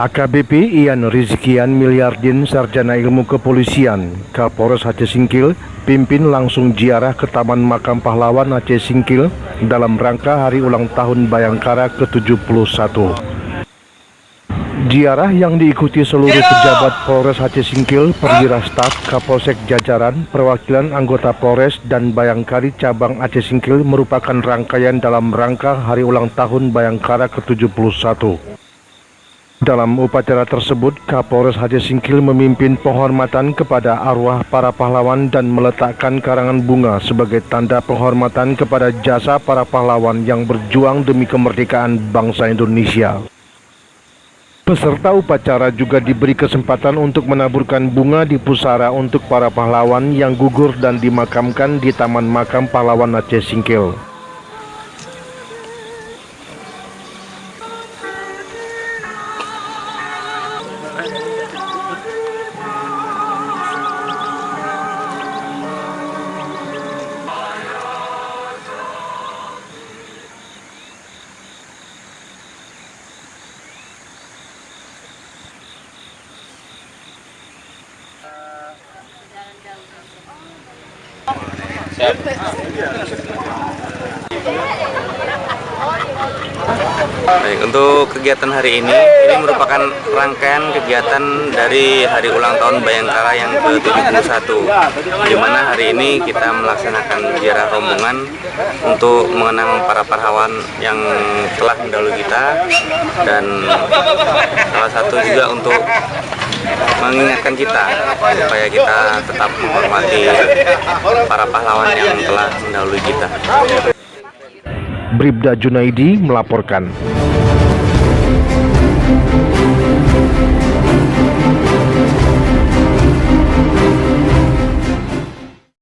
AKBP Ian Rizkian Miliardin, Sarjana Ilmu Kepolisian, Kapolres Aceh Singkil, pimpin langsung ziarah ke Taman Makam Pahlawan Aceh Singkil dalam rangka hari ulang tahun Bayangkara ke-71. Ziarah yang diikuti seluruh pejabat Polres Aceh Singkil, perwira staf, Kapolsek jajaran, perwakilan anggota Polres dan Bayangkari Cabang Aceh Singkil merupakan rangkaian dalam rangka hari ulang tahun Bayangkara ke-71. Dalam upacara tersebut, Kapolres Aceh Singkil memimpin penghormatan kepada arwah para pahlawan dan meletakkan karangan bunga sebagai tanda penghormatan kepada jasa para pahlawan yang berjuang demi kemerdekaan bangsa Indonesia. Peserta upacara juga diberi kesempatan untuk menaburkan bunga di pusara untuk para pahlawan yang gugur dan dimakamkan di Taman Makam Pahlawan Aceh Singkil. Baik, untuk kegiatan hari ini merupakan rangkaian kegiatan dari hari ulang tahun Bayangkara yang ke-71, di mana hari ini kita melaksanakan ziarah rombongan untuk mengenang para pahlawan yang telah mendahului kita, dan salah satu juga untuk mengingatkan kita supaya kita tetap menghormati para pahlawan yang telah mendahului kita. Bribda Junaidi melaporkan.